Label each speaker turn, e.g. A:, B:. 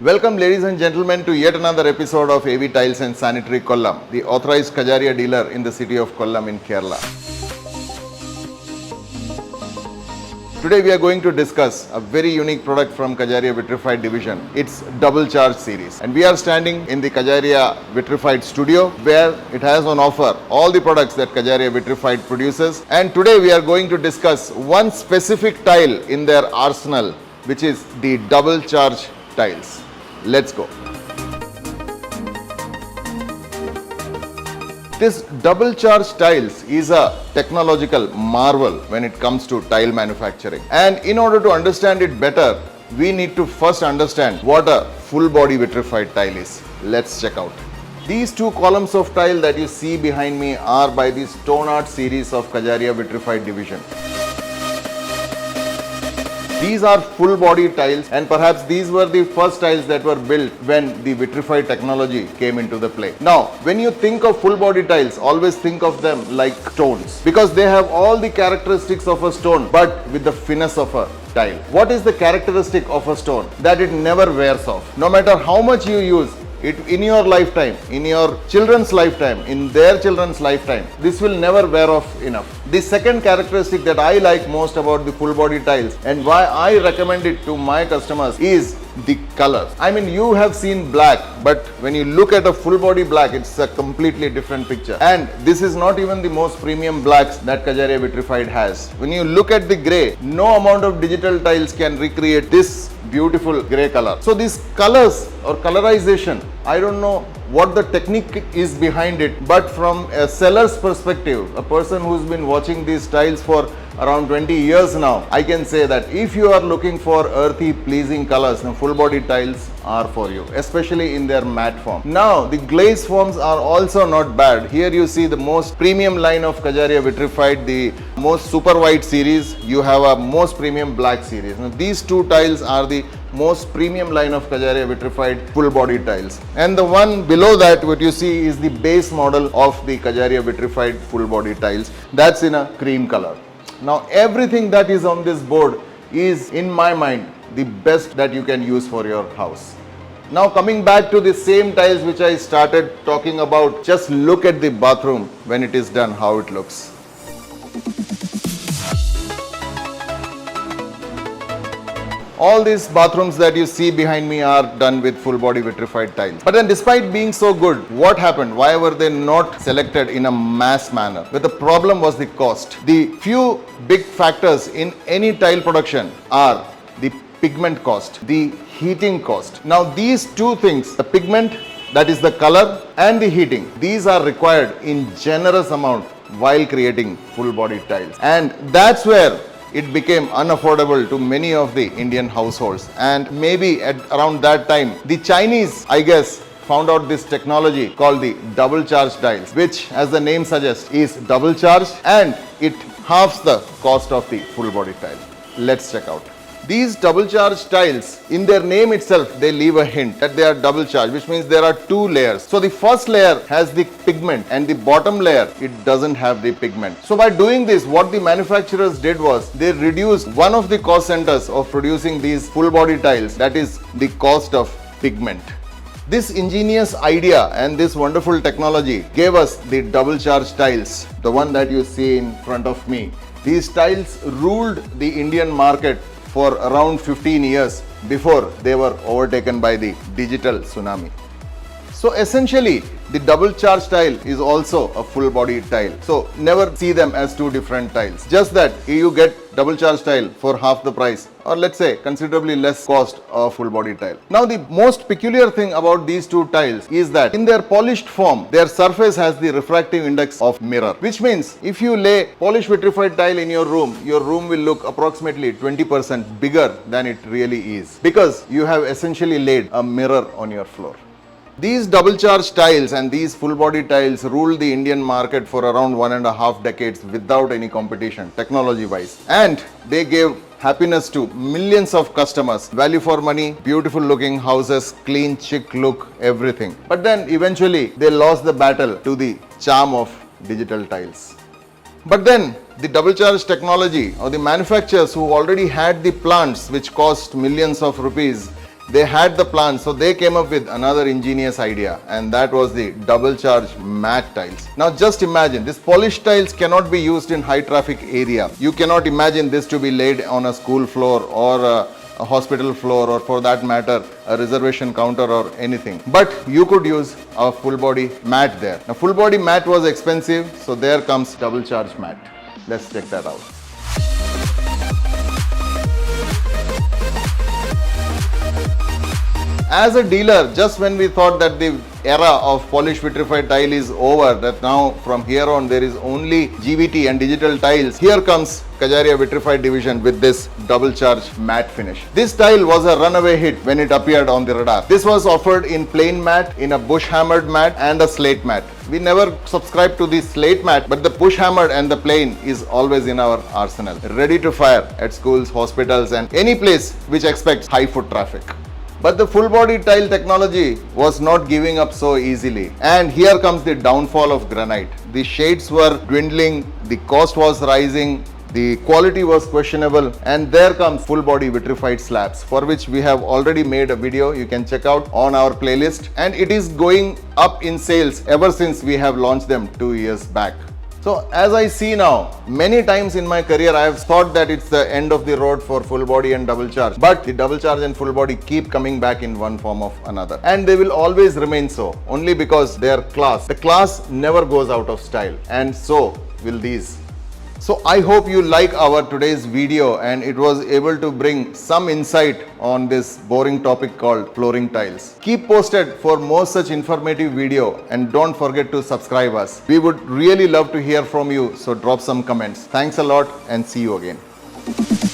A: Welcome ladies and gentlemen to yet another episode of AV Tiles and Sanitary Kollam, the authorized Kajaria dealer in the city of Kollam in Kerala. Today we are going to discuss a very unique product from Kajaria Vitrified division. It's Double Charge series, and we are standing in the Kajaria Vitrified studio where it has on offer all the products that Kajaria Vitrified produces, and today we are going to discuss one specific tile in their arsenal, which is the Double Charge tiles. Let's go. This double charge tiles is a technological marvel when it comes to tile manufacturing. And in order to understand it better, we need to first understand what a full body vitrified tile is. Let's check out. These two columns of tile that you see behind me are by the Stone Art series of Kajaria Vitrified division. These are full body tiles, and perhaps these were the first tiles that were built when the vitrified technology came into the play. Now, when you think of full body tiles, always think of them like stones, because they have all the characteristics of a stone but with the finesse of a tile. What is the characteristic of a stone? That it never wears off. No matter how much you use it in your lifetime, in your children's lifetime, in their children's lifetime, this will never wear off enough. The second characteristic that I like most about the full body tiles and why I recommend it to my customers is the colors. I mean, you have seen black, but when you look at a full body black, it's a completely different picture. And this is not even the most premium blacks that Kajaria Vitrified has. When you look at the grey, no amount of digital tiles can recreate this beautiful grey color. So these colors or colorization, I don't know what the technique is behind it, but from a seller's perspective, a person who's been watching these tiles for around 20 years now, I can say that if you are looking for earthy, pleasing colors, then full body tiles are for you, especially in their matte form. Now, the glaze forms are also not bad. Here you see the most premium line of Kajaria Vitrified, the most super white series. You have a most premium black series. Now, these two tiles are the most premium line of Kajaria Vitrified full body tiles. And the one below that, what you see is the base model of the Kajaria Vitrified full body tiles. That's in a cream color. Now, everything that is on this board is, in my mind, the best that you can use for your house. Now, coming back to the same tiles which I started talking about, just look at the bathroom when it is done, how it looks. All these bathrooms that you see behind me are done with full body vitrified tiles. But then despite being so good, what happened? Why were they not selected in a mass manner? But the problem was the cost. The few big factors in any tile production are the pigment cost, the heating cost. Now these two things, the pigment, that is the color, and the heating, these are required in generous amount while creating full body tiles. And that's where it became unaffordable to many of the Indian households. And maybe at around that time, the Chinese, I guess, found out this technology called the double charge tiles, which, as the name suggests, is double charged and it halves the cost of the full body tile. Let's check out. These double charge tiles, in their name itself, they leave a hint that they are double charged, which means there are two layers. So the first layer has the pigment and the bottom layer, it doesn't have the pigment. So by doing this, what the manufacturers did was they reduced one of the cost centers of producing these full body tiles, that is the cost of pigment. This ingenious idea and this wonderful technology gave us the double charge tiles, the one that you see in front of me. These tiles ruled the Indian market for around 15 years before they were overtaken by the digital tsunami. So essentially, the double charge tile is also a full body tile. So never see them as two different tiles. Just that you get double charge tile for half the price, or let's say considerably less cost of full body tile. Now the most peculiar thing about these two tiles is that in their polished form, their surface has the refractive index of mirror, which means if you lay polished vitrified tile in your room will look approximately 20% bigger than it really is, because you have essentially laid a mirror on your floor. These double charge tiles and these full body tiles ruled the Indian market for around 1.5 decades without any competition, technology wise. And they gave happiness to millions of customers. Value for money, beautiful looking houses, clean, chic look, everything. But then eventually they lost the battle to the charm of digital tiles. But then the double charge technology, or the manufacturers who already had the plants which cost millions of rupees, They had the plan, so they came up with another ingenious idea, and that was the double charge matte tiles. Now just imagine, these polished tiles cannot be used in high traffic area. You cannot imagine this to be laid on a school floor or a hospital floor, or for that matter a reservation counter or anything. But you could use a full body mat there. Now full body mat was expensive, so there comes double charge mat. Let's check that out. As a dealer, just when we thought that the era of polished vitrified tile is over, that now from here on there is only GVT and digital tiles, here comes Kajaria Vitrified division with this double charge matte finish. This tile was a runaway hit when it appeared on the radar. This was offered in plain matte, in a bush hammered matte and a slate matte. We never subscribed to the slate matte, but the push hammered and the plain is always in our arsenal, ready to fire at schools, hospitals and any place which expects high foot traffic. But the full body tile technology was not giving up so easily. And here comes the downfall of granite. The shades were dwindling, the cost was rising, the quality was questionable, and there comes full body vitrified slabs, for which we have already made a video you can check out on our playlist, and it is going up in sales ever since we have launched them 2 years back. So as I see now, many times in my career I have thought that it's the end of the road for full body and double charge, but the double charge and full body keep coming back in one form or another, and they will always remain so, only because they are class. The class never goes out of style, and so will these. So I hope you like our today's video and it was able to bring some insight on this boring topic called flooring tiles. Keep posted for more such informative video, and don't forget to subscribe us. We would really love to hear from you, so drop some comments. Thanks a lot and see you again.